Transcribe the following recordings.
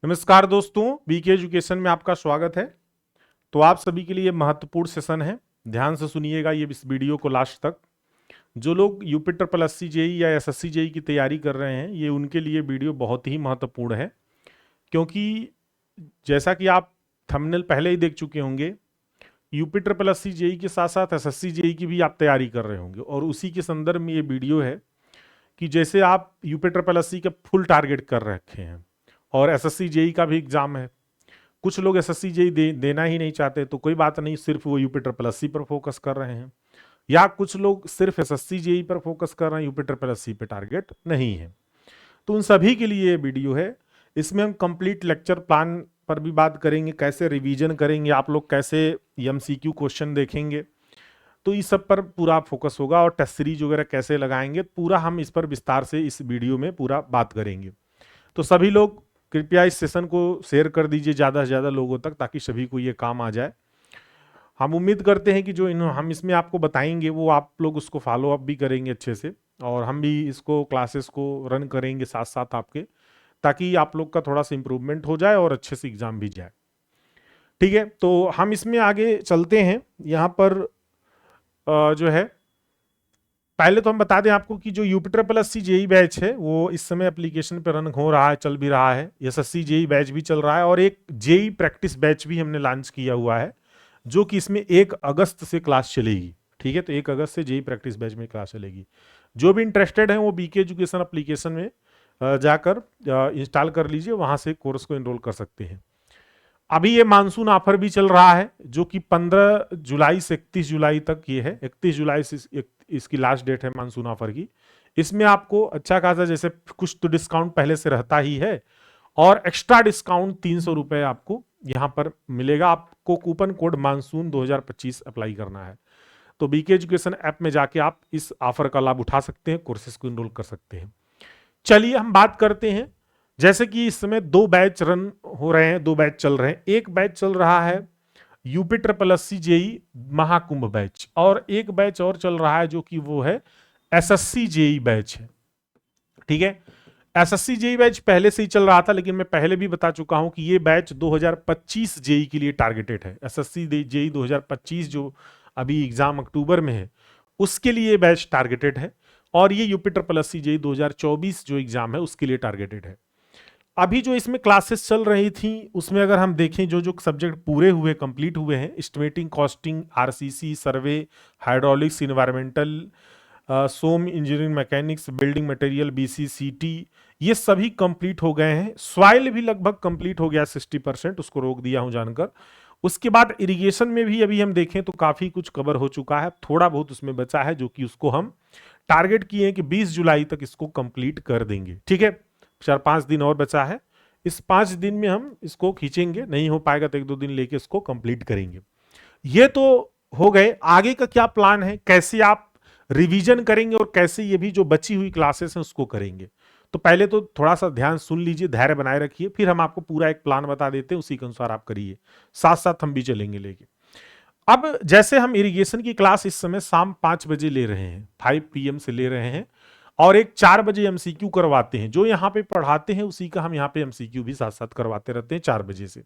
नमस्कार दोस्तों, BK education में आपका स्वागत है। तो आप सभी के लिए महत्वपूर्ण सेशन है, ध्यान से सुनिएगा ये इस वीडियो को लास्ट तक। जो लोग यूपी ट्रिपल एससी जेई या एसएससी जेई की तैयारी कर रहे हैं, ये उनके लिए वीडियो बहुत ही महत्वपूर्ण है, क्योंकि जैसा कि आप थंबनेल पहले ही देख चुके होंगे, यूपी ट्रिपल एससी जेई के साथ साथ एसएससी जेई की भी आप तैयारी कर रहे होंगे, और उसी के संदर्भ में ये वीडियो है कि जैसे आप यूपी ट्रिपल एससी का फुल टारगेट कर रखे हैं और एसएससी जेई का भी एग्जाम है। कुछ लोग एसएससी जेई देना ही नहीं चाहते, तो कोई बात नहीं, सिर्फ वो यूपी ट्रिपल एससी पर फोकस कर रहे हैं, या कुछ लोग सिर्फ एसएससी जेई पर फोकस कर रहे हैं, यूपी ट्रिपल एससी पे टारगेट नहीं है। तो उन सभी के लिए ये वीडियो है। इसमें हम कंप्लीट लेक्चर प्लान पर भी बात करेंगे, कैसे रिवीजन करेंगे आप लोग, कैसे एमसीक्यू क्वेश्चन देखेंगे, तो इस सब पर पूरा फोकस होगा, और टेस्ट सीरीज वगैरह कैसे लगाएंगे, पूरा हम इस पर विस्तार से इस वीडियो में पूरा बात करेंगे। तो सभी लोग कृपया इस सेशन को शेयर कर दीजिए ज़्यादा से ज़्यादा लोगों तक, ताकि सभी को ये काम आ जाए। हम उम्मीद करते हैं कि जो हम इसमें आपको बताएंगे वो आप लोग उसको फॉलो अप भी करेंगे अच्छे से, और हम भी इसको क्लासेस को रन करेंगे साथ साथ आपके, ताकि आप लोग का थोड़ा सा इंप्रूवमेंट हो जाए और अच्छे से एग्जाम भी जाए। ठीक है, तो हम इसमें आगे चलते हैं। यहाँ पर जो है, पहले तो हम बता दें आपको कि जो UP triple SC JE batch है वो इस समय एप्लीकेशन पे रन हो रहा है, चल भी रहा है। एसएससी जेई बैच भी चल रहा है, और एक जेई प्रैक्टिस बैच भी हमने लॉन्च किया हुआ है, जो कि इसमें 1 अगस्त से क्लास चलेगी। ठीक है, तो 1 अगस्त से जेई प्रैक्टिस बैच में क्लास चलेगी। जो भी इंटरेस्टेड है वो बीके एजुकेशन एप्लीकेशन में जाकर इंस्टॉल कर लीजिए, वहां से कोर्स को एनरोल कर सकते हैं। अभी ये मानसून ऑफर भी चल रहा है, जो कि 15 जुलाई से 31 जुलाई तक ये है। 31 जुलाई से इसकी लास्ट डेट है मानसून ऑफर की। इसमें आपको अच्छा खासा, जैसे कुछ तो डिस्काउंट पहले से रहता ही है, और एक्स्ट्रा डिस्काउंट 300 रुपए आपको यहाँ पर मिलेगा। आपको कूपन कोड मानसून 2025 अप्लाई करना है। तो बीके एजुकेशन ऐप में जाके आप इस ऑफर का लाभ उठा सकते हैं, कोर्सेज को एनरोल कर सकते हैं। चलिए हम बात करते हैं। जैसे कि इस समय 2 बैच रन हो रहे हैं, 2 बैच चल रहे हैं। एक बैच चल रहा है UP triple SC JE Mahakumbh batch, और एक बैच और चल रहा है जो कि वो है एसएससी जेई बैच है। ठीक है, एसएससी जेई बैच पहले से ही चल रहा था, लेकिन मैं पहले भी बता चुका हूं कि ये बैच 2025 जेई के लिए टारगेटेड है। एसएससी जेई 2025 जो अभी एग्जाम अक्टूबर में है, उसके लिए बैच टारगेटेड है, और ये यूपी ट्रिपल एससी जेई 2024 जो एग्जाम है उसके लिए टारगेटेड है। अभी जो इसमें क्लासेस चल रही थी, उसमें अगर हम देखें, जो जो सब्जेक्ट पूरे हुए, कंप्लीट हुए हैं, एस्टिमेटिंग, कॉस्टिंग, आरसीसी, सर्वे, हाइड्रोलिक्स, इन्वायरमेंटल, सोम इंजीनियरिंग, मैकेनिक्स, बिल्डिंग मटेरियल, बीसीसीटी, ये सभी कंप्लीट हो गए हैं। सॉइल भी लगभग कंप्लीट हो गया 60%, उसको रोक दिया हूं जानकर। उसके बाद इरिगेशन में भी अभी हम देखें तो काफी कुछ कवर हो चुका है, थोड़ा बहुत उसमें बचा है, जो कि उसको हम टारगेट किए हैं कि 20 जुलाई तक इसको कंप्लीट कर देंगे। ठीक है, 4-5 दिन और बचा है। इस 5 दिन में हम इसको खींचेंगे, नहीं हो पाएगा तो 1-2 दिन लेके इसको कंप्लीट करेंगे। ये तो हो गए। आगे का क्या प्लान है, कैसे आप रिवीजन करेंगे, और कैसे ये भी जो बची हुई क्लासेस हैं उसको करेंगे। तो पहले तो थोड़ा सा ध्यान सुन लीजिए, धैर्य बनाए रखिए, फिर हम आपको पूरा एक प्लान बता देते हैं, उसी के अनुसार आप करिए, साथ साथ हम भी चलेंगे लेके। अब जैसे हम इरिगेशन की क्लास इस समय शाम 5 बजे ले रहे हैं, 5 PM से ले रहे हैं, और एक 4 बजे एमसीक्यू करवाते हैं। जो यहाँ पे पढ़ाते हैं उसी का हम यहाँ पे एमसीक्यू भी साथ साथ करवाते रहते हैं 4 बजे से।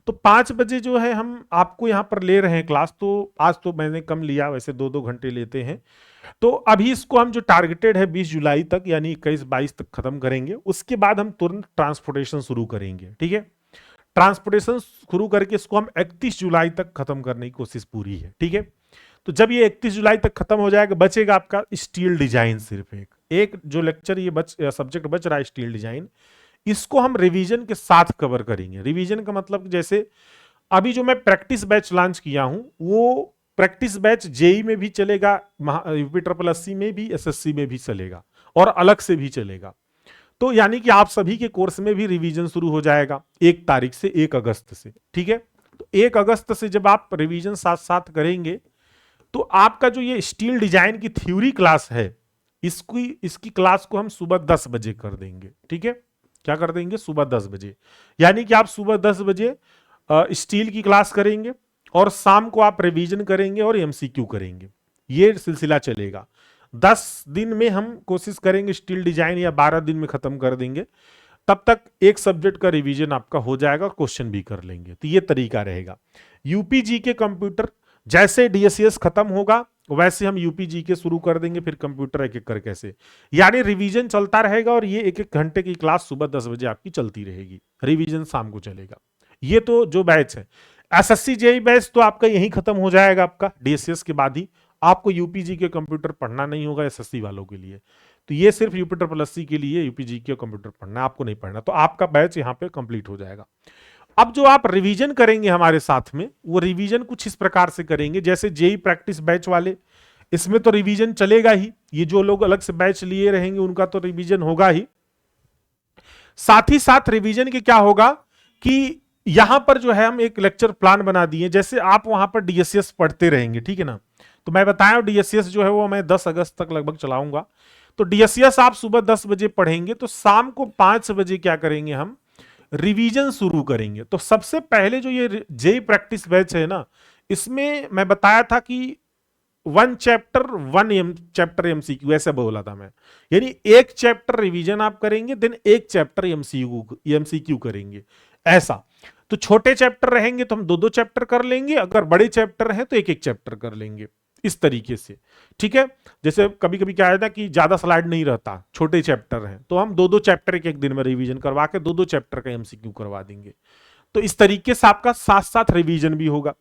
तो 5 बजे जो है हम आपको यहाँ पर ले रहे हैं क्लास। तो आज तो मैंने कम लिया, वैसे 2-2 घंटे लेते हैं। तो अभी इसको हम जो टारगेटेड है 20 जुलाई तक, यानी 21-22 तक खत्म करेंगे। उसके बाद हम तुरंत ट्रांसपोर्टेशन शुरू करेंगे। ठीक है, ट्रांसपोर्टेशन शुरू करके इसको हम 31 जुलाई तक खत्म करने की कोशिश पूरी है। ठीक है, तो जब ये 31 जुलाई तक खत्म हो जाएगा, बचेगा आपका स्टील डिजाइन। सिर्फ एक एक जो लेक्चर ये सब्जेक्ट बच रहा है स्टील डिजाइन, इसको हम रिवीजन के साथ कवर करेंगे। रिवीजन का मतलब जैसे अभी जो मैं प्रैक्टिस बैच लॉन्च किया हूं, वो प्रैक्टिस बैच जेई में भी चलेगा, यूपी ट्रिपल एससी में भी, एसएससी में भी चलेगा, और अलग से भी चलेगा। तो यानी कि आप सभी के कोर्स में भी रिवीजन शुरू हो जाएगा 1 तारीख से, 1 अगस्त से। ठीक है, तो 1 अगस्त से जब आप रिवीजन साथ साथ करेंगे, तो आपका जो ये स्टील डिजाइन की थ्योरी क्लास है, इसकी क्लास को हम सुबह 10 बजे कर देंगे। ठीक है, क्या कर देंगे, सुबह 10 बजे। यानी कि आप सुबह 10 बजे स्टील की क्लास करेंगे, और शाम को आप रिवीजन करेंगे और एमसीक्यू करेंगे। ये सिलसिला चलेगा। 10 दिन में हम कोशिश करेंगे स्टील डिजाइन, या 12 दिन में खत्म कर देंगे। तब तक एक सब्जेक्ट का रिवीजन आपका हो जाएगा, क्वेश्चन भी कर लेंगे। तो ये तरीका रहेगा। यूपीजी के कंप्यूटर जैसे डीएससीएस खत्म होगा वैसे हम यूपीजी के शुरू कर देंगे, फिर कंप्यूटर एक एक करके ऐसे, यानी रिवीजन चलता रहेगा। और ये एक एक घंटे की क्लास सुबह 10 बजे आपकी चलती रहेगी, रिवीजन शाम को चलेगा। ये तो जो बैच है। एसएससी जेई बैच तो आपका यही खत्म हो जाएगा, आपका डीएससीएस के बाद ही आपको यूपीजी के कंप्यूटर पढ़ना नहीं होगा एसएससी वालों के लिए। तो ये सिर्फ यूपिटर प्लस सी के लिए यूपीजी के कंप्यूटर पढ़ना है, आपको नहीं पढ़ना। तो आपका बैच यहाँ पे कंप्लीट हो जाएगा। अब जो आप रिवीजन करेंगे हमारे साथ में, वो रिवीजन कुछ इस प्रकार से करेंगे जैसे जेई प्रैक्टिस बैच वाले, इसमें तो रिवीजन चलेगा ही। ये जो लोग अलग से बैच लिए रहेंगे उनका तो रिवीजन होगा ही। साथ ही साथ रिवीजन के क्या होगा कि यहां पर जो है हम एक लेक्चर प्लान बना दिए, जैसे आप वहां पर डीएससीएस पढ़ते रहेंगे, ठीक है ना। तो मैं बताया डीएससीएस जो है वो मैं 10 अगस्त तक लगभग चलाऊंगा। तो डीएससीएस आप सुबह 10 बजे पढ़ेंगे, तो शाम को 5 बजे क्या करेंगे, हम रिवीजन शुरू करेंगे। तो सबसे पहले जो ये जेई प्रैक्टिस बैच है ना, इसमें मैं बताया था कि 1 चैप्टर 1 चैप्टर एमसीक्यू ऐसे बोला था मैं, यानी एक चैप्टर रिवीजन आप करेंगे, देन एक चैप्टर एमसीक्यू करेंगे ऐसा। तो छोटे चैप्टर रहेंगे तो हम 2-2 चैप्टर कर लेंगे, अगर बड़े चैप्टर हैं तो एक एक चैप्टर कर लेंगे, इस तरीके से, ठीक है। जैसे कभी कभी क्या है कि ज्यादा स्लाइड नहीं रहता, छोटे चैप्टर हैं, तो हम 2-2 चैप्टर एक एक दिन में रिवीजन करवा के 2-2 चैप्टर का एमसीक्यू करवा देंगे। तो इस तरीके से आपका साथ साथ रिवीजन भी होगा।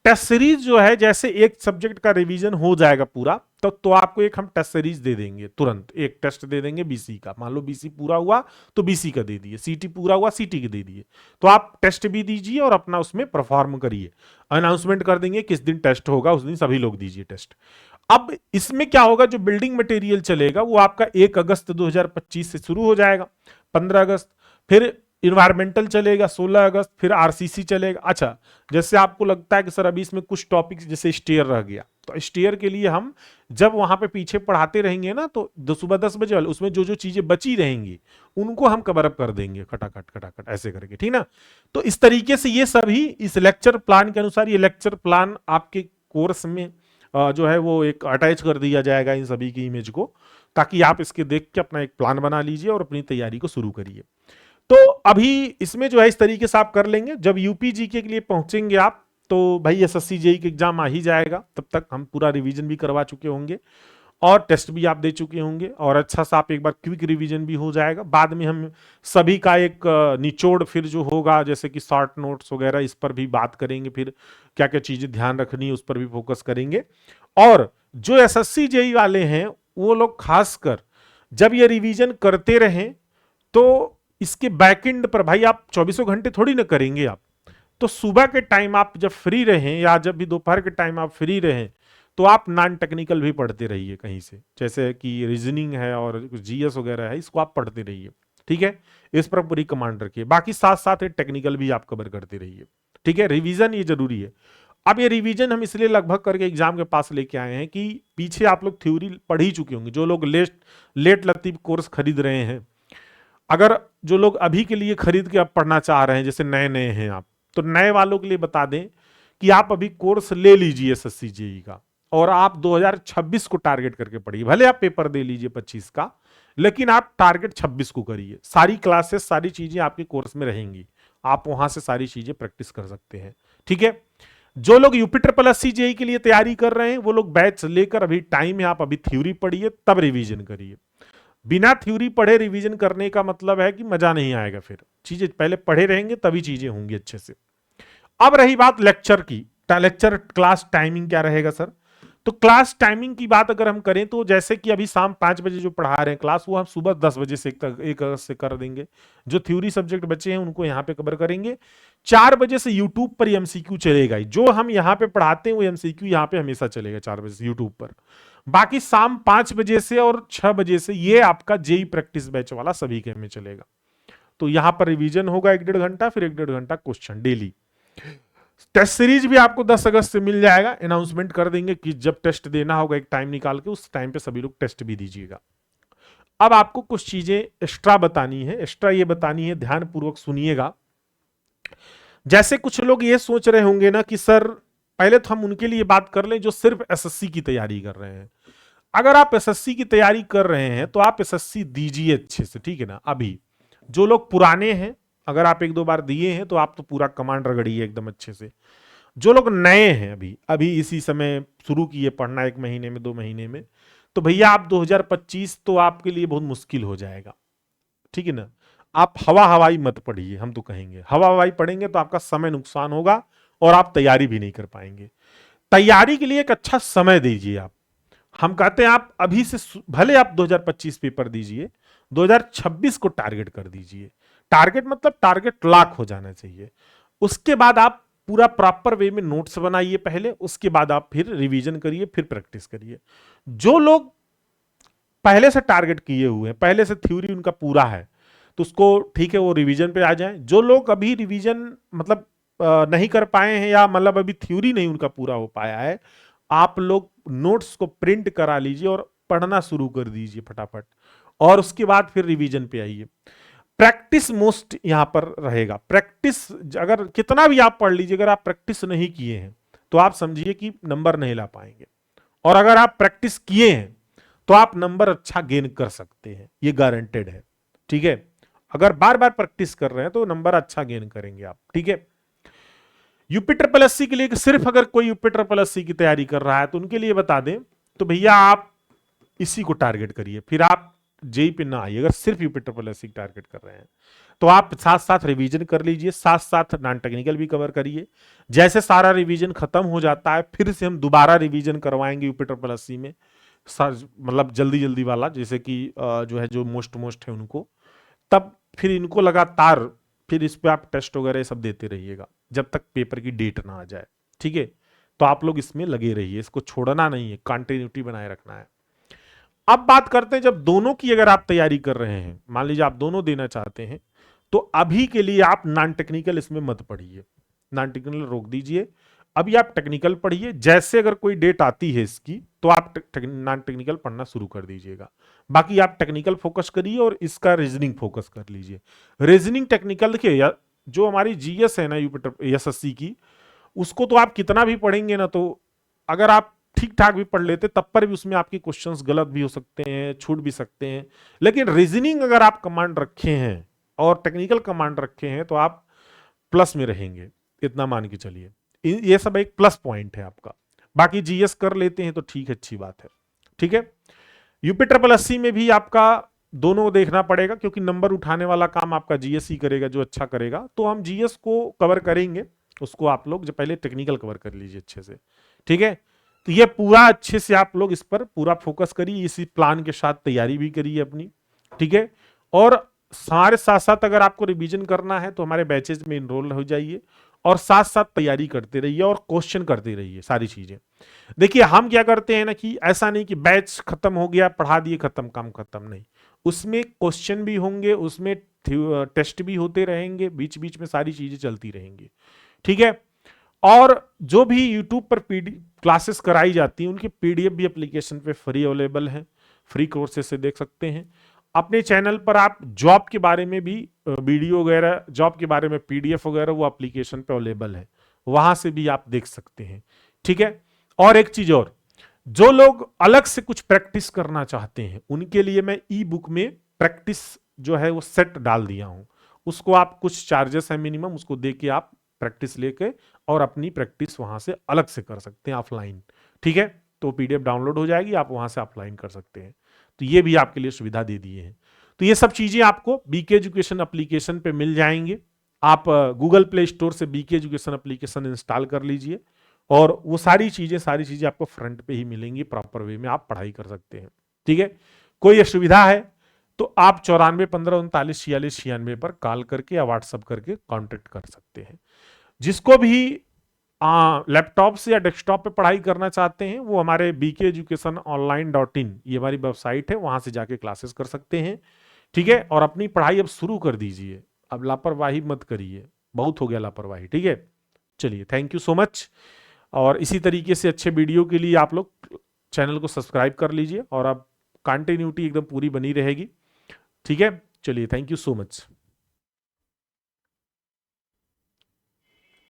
टेस्ट सीरीज जो है, जैसे एक सब्जेक्ट का रिवीजन हो जाएगा पूरा, तो आपको एक हम टेस्ट सीरीज दे देंगे, तुरंत एक टेस्ट दे देंगे बीसी का। मान लो बीसी पूरा हुआ तो बीसी का दे दिए, सीटी पूरा हुआ सीटी का दे दिए। तो आप टेस्ट भी दीजिए और अपना उसमें परफॉर्म करिए। अनाउंसमेंट कर देंगे किस दिन टेस्ट होगा, उस दिन सभी लोग दीजिए टेस्ट। अब इसमें क्या होगा, जो बिल्डिंग मटेरियल चलेगा वो आपका 1 अगस्त 2025 से शुरू हो जाएगा, 15 अगस्त, फिर इन्वायरमेंटल चलेगा 16 अगस्त, फिर आरसीसी चलेगा। अच्छा, जैसे आपको लगता है कि सर अभी इसमें कुछ टॉपिक्स जैसे स्टेयर रह गया, तो स्टेयर के लिए हम जब वहां पे पीछे पढ़ाते रहेंगे ना, तो सुबह 10 बजे वाले उसमें जो जो चीजें बची रहेंगी उनको हम कवर अप कर देंगे खटाखट खटाखट ऐसे करके, ठीक ना। तो इस तरीके से ये सभी इस लेक्चर प्लान के अनुसार, ये लेक्चर प्लान आपके कोर्स में जो है वो एक अटैच कर दिया जाएगा इन सभी की इमेज को, ताकि आप इसके देख के अपना एक प्लान बना लीजिए और अपनी तैयारी को शुरू करिए। तो अभी इसमें जो है इस तरीके से आप कर लेंगे। जब यूपीजी के लिए पहुंचेंगे आप, तो भाई एसएससी जेई का एग्जाम आ ही जाएगा, तब तक हम पूरा रिवीजन भी करवा चुके होंगे और टेस्ट भी आप दे चुके होंगे, और अच्छा सा आप एक बार क्विक रिवीजन भी हो जाएगा। बाद में हम सभी का एक निचोड़ फिर जो होगा, जैसे कि शॉर्ट नोट्स वगैरह, इस पर भी बात करेंगे, फिर क्या क्या चीजें ध्यान रखनी है उस पर भी फोकस करेंगे। और जो एसएससी जेई वाले हैं वो लोग खासकर जब ये रिवीजन करते रहें, तो इसके बैकएंड पर भाई आप 24 घंटे थोड़ी ना करेंगे आप, तो सुबह के टाइम आप जब फ्री रहें या जब भी दोपहर के टाइम आप फ्री रहें, तो आप नॉन टेक्निकल भी पढ़ते रहिए कहीं से, जैसे कि रीजनिंग है और कुछ जीएस वगैरह है, इसको आप पढ़ते रहिए, ठीक है। इस पर पूरी कमांड रखिए, बाकी साथ साथ टेक्निकल भी आप कवर करते रहिए, ठीक है। रिवीजन ये जरूरी है। अब ये रिवीजन हम इसलिए लगभग करके एग्जाम के पास लेके आए हैं कि पीछे आप लोग थ्योरी पढ़ ही चुके होंगे, जो लोग लेट लतीफ कोर्स खरीद रहे हैं। अगर जो लोग अभी के लिए खरीद के अब पढ़ना चाह रहे हैं, जैसे नए नए हैं आप, तो नए वालों के लिए बता दें कि आप अभी कोर्स ले लीजिए एसएससी जेई का, और आप 2026 को टारगेट करके पढ़िए। भले आप पेपर दे लीजिए 25 का, लेकिन आप टारगेट 26 को करिए। सारी क्लासेस सारी चीजें आपके कोर्स में रहेंगी, आप वहां से सारी चीजें प्रैक्टिस कर सकते हैं, ठीक है। जो लोग यूपीटर प्लस सी जेई के लिए तैयारी कर रहे हैं वो लोग बैच लेकर, अभी टाइम है, आप अभी थ्योरी पढ़िए तब रिवीजन करिए। बिना थ्योरी पढ़े रिवीजन करने का मतलब है कि मजा नहीं आएगा, फिर चीजें पहले पढ़े रहेंगे तभी चीजें होंगी अच्छे से। अब रही बात लेक्चर की, लेक्चर क्लास टाइमिंग क्या रहेगा सर, तो क्लास टाइमिंग की बात अगर हम करें तो जैसे कि अभी शाम 5 बजे जो पढ़ा रहे हैं क्लास, वो हम सुबह 10 बजे से 1 अगस्त से कर देंगे। जो थ्योरी सब्जेक्ट बचे हैं उनको यहाँ पे कवर करेंगे। 4 बजे से यूट्यूब पर एमसीक्यू चलेगा, जो हम यहाँ पे पढ़ाते हैं वो एमसीक्यू यहाँ पे हमेशा चलेगा 4 बजे से यूट्यूब पर। बाकी शाम 5 बजे से और 6 बजे से ये आपका जेई प्रैक्टिस बैच वाला सभी के में चलेगा। तो यहां पर रिवीजन होगा 1-1.5 घंटा, फिर 1-1.5 घंटा क्वेश्चन डेली। टेस्ट सीरीज भी आपको 10 अगस्त से मिल जाएगा, अनाउंसमेंट कर देंगे कि जब टेस्ट देना होगा एक टाइम निकाल के, उस टाइम पे सभी लोग टेस्ट भी दीजिएगा। अब आपको कुछ चीजें एक्स्ट्रा बतानी है, एक्स्ट्रा ये बतानी है, ध्यान पूर्वक सुनिएगा। जैसे कुछ लोग ये सोच रहे होंगे ना कि सर, पहले तो हम उनके लिए बात कर लें जो सिर्फ एसएससी की तैयारी कर रहे हैं। अगर आप एसएससी की तैयारी कर रहे हैं तो आप एसएससी दीजिए अच्छे से, ठीक है ना। अभी जो लोग पुराने हैं, अगर आप 1-2 बार दिए हैं तो आप तो पूरा कमांड रगड़िए एकदम अच्छे से। जो लोग नए हैं, अभी अभी इसी समय शुरू किए पढ़ना 1 महीने में 2 महीने में, तो भैया आप 2025 तो आपके लिए बहुत मुश्किल हो जाएगा, ठीक है ना। आप हवा हवाई मत पढ़िए, हम तो कहेंगे हवा हवाई पढ़ेंगे तो आपका समय नुकसान होगा और आप तैयारी भी नहीं कर पाएंगे। तैयारी के लिए एक अच्छा समय दीजिए आप। हम कहते हैं आप अभी से भले आप 2025 पेपर दीजिए, 2026 को टारगेट कर दीजिए। टारगेट मतलब टारगेट लाख हो जाना चाहिए। उसके बाद आप पूरा प्रॉपर वे में नोट्स बनाइए पहले, उसके बाद आप फिर रिवीजन करिए, फिर प्रैक्टिस करिए। जो लोग पहले से टारगेट किए हुए हैं, पहले से थ्योरी उनका पूरा है, तो उसको ठीक है वो रिवीजन पे आ जाएं। जो लोग अभी रिवीजन मतलब नहीं कर पाए हैं या मतलब अभी थ्योरी नहीं उनका पूरा हो पाया है, आप लोग नोट्स को प्रिंट करा लीजिए और पढ़ना शुरू कर दीजिए फटाफट, और उसके बाद फिर रिवीजन पे आइए। प्रैक्टिस मोस्ट यहां पर रहेगा। प्रैक्टिस अगर कितना भी आप पढ़ लीजिए, अगर आप प्रैक्टिस नहीं किए हैं तो आप समझिए कि नंबर नहीं ला पाएंगे, और अगर आप प्रैक्टिस किए हैं तो आप नंबर अच्छा गेन कर सकते हैं, ये गारंटेड है, ठीक है। अगर बार बार प्रैक्टिस कर रहे हैं तो नंबर अच्छा गेन करेंगे आप, ठीक है। यूपी ट्रिपल एससी के लिए सिर्फ अगर कोई यूपी ट्रिपल एससी की तैयारी कर रहा है तो उनके लिए बता दें, तो भैया आप इसी को टारगेट करिए, फिर आप जेई पे ना आइए। अगर सिर्फ यूपी ट्रिपल एससी टारगेट कर रहे हैं तो आप साथ साथ रिवीजन कर लीजिए, साथ साथ नॉन टेक्निकल भी कवर करिए। जैसे सारा रिवीजन खत्म हो जाता है फिर से हम दोबारा रिवीजन करवाएंगे यूपी ट्रिपल एससी में, मतलब जल्दी जल्दी वाला, जैसे कि जो है जो मोस्ट है उनको, तब फिर इनको लगातार फिर इस पे आप टेस्ट वगैरह सब देते रहिएगा जब तक पेपर की डेट ना आ जाए, ठीक है। तो आप लोग इसमें लगे रहिए, इसको छोड़ना नहीं है, कंटिन्यूटी बनाए रखना है। अब बात करते हैं जब दोनों की अगर आप तैयारी कर रहे हैं, मान लीजिए आप दोनों देना चाहते हैं, तो अभी के लिए आप नॉन टेक्निकल इसमें मत पढ़िए, नॉन टेक्निकल रोक दीजिए। अभी आप टेक्निकल पढ़िए, जैसे अगर कोई डेट आती है इसकी तो आप नॉन टेक्निकल पढ़ना शुरू कर दीजिएगा। बाकी आप टेक्निकल फोकस करिए और इसका रीजनिंग फोकस कर लीजिए। रीजनिंग टेक्निकल देखिए, जो हमारी जीएस है ना यूपी एसएससी की, उसको तो आप कितना भी पढ़ेंगे ना, तो अगर आप ठीक ठाक भी पढ़ लेते तब पर भी उसमें आपके क्वेश्चंस गलत भी हो सकते हैं, छूट भी सकते हैं। लेकिन रीजनिंग अगर आप कमांड रखे हैं और टेक्निकल कमांड रखे हैं तो आप प्लस में रहेंगे, इतना मान के चलिए। ये सब एक प्लस पॉइंट है आपका। बाकी जीएस कर लेते हैं तो ठीक है, अच्छी बात है, ठीक है। यूपी ट्रिपल एससी में भी आपका दोनों देखना पड़ेगा, क्योंकि नंबर उठाने वाला काम आपका जीएस ही करेगा, जो अच्छा करेगा। तो हम जीएस को कवर करेंगे, उसको आप लोग जो पहले टेक्निकल कवर कर लीजिए अच्छे से, ठीक है। तो ये पूरा अच्छे से आप लोग इस पर पूरा फोकस करिए, इसी प्लान के साथ तैयारी भी करिए अपनी, ठीक है। और हमारे साथ साथ अगर आपको रिवीजन करना है तो हमारे बैचेज में इनरोल हो जाइए, और साथ साथ तैयारी करते रहिए और क्वेश्चन करते रहिए सारी चीजें। देखिए हम क्या करते हैं ना, कि ऐसा नहीं कि बैच खत्म हो गया पढ़ा दिए खत्म काम खत्म, नहीं, उसमें क्वेश्चन भी होंगे, उसमें टेस्ट भी होते रहेंगे, बीच बीच में सारी चीजें चलती रहेंगी, ठीक है। और जो भी यूट्यूब पर क्लासेस कराई जाती हैं उनके पीडीएफ भी एप्लीकेशन पे फ्री अवेलेबल हैं, फ्री कोर्सेज से देख सकते हैं। अपने चैनल पर आप जॉब के बारे में भी वीडियो वगैरह, जॉब के बारे में पीडीएफ वगैरह वो एप्लीकेशन पे अवेलेबल है, वहां से भी आप देख सकते हैं, ठीक है। और एक चीज और, जो लोग अलग से कुछ प्रैक्टिस करना चाहते हैं उनके लिए मैं ई बुक में प्रैक्टिस जो है वो सेट डाल दिया हूं, उसको आप कुछ चार्जेस है मिनिमम, उसको दे के आप प्रैक्टिस लेके और अपनी प्रैक्टिस वहां से अलग से कर सकते हैं ऑफलाइन, ठीक है। तो पीडीएफ डाउनलोड हो जाएगी, आप वहां से ऑफलाइन कर सकते हैं। तो ये भी आपके लिए सुविधा दे दिए हैं। तो ये सब चीजें आपको बीके एजुकेशन एप्लीकेशन पे मिल जाएंगे। आप गूगल प्ले स्टोर से बीके एजुकेशन एप्लीकेशन इंस्टॉल कर लीजिए, और वो सारी चीजें आपको फ्रंट पे ही मिलेंगी, प्रॉपर वे में आप पढ़ाई कर सकते हैं, ठीक है। कोई असुविधा है तो आप 9415394696 पर कॉल करके या व्हाट्सअप करके कांटेक्ट कर सकते हैं। जिसको भी लैपटॉप से या डेस्कटॉप पे पढ़ाई करना चाहते हैं वो हमारे bkeducationonline.in ये हमारी वेबसाइट है, वहां से जाके क्लासेस कर सकते हैं, ठीक है। और अपनी पढ़ाई अब शुरू कर दीजिए, अब लापरवाही मत करिए, बहुत हो गया लापरवाही, ठीक है। चलिए, थैंक यू सो मच। और इसी तरीके से अच्छे वीडियो के लिए आप लोग चैनल को सब्सक्राइब कर लीजिए, और अब कंटिन्यूटी एकदम पूरी बनी रहेगी, ठीक है। चलिए, थैंक यू सो मच।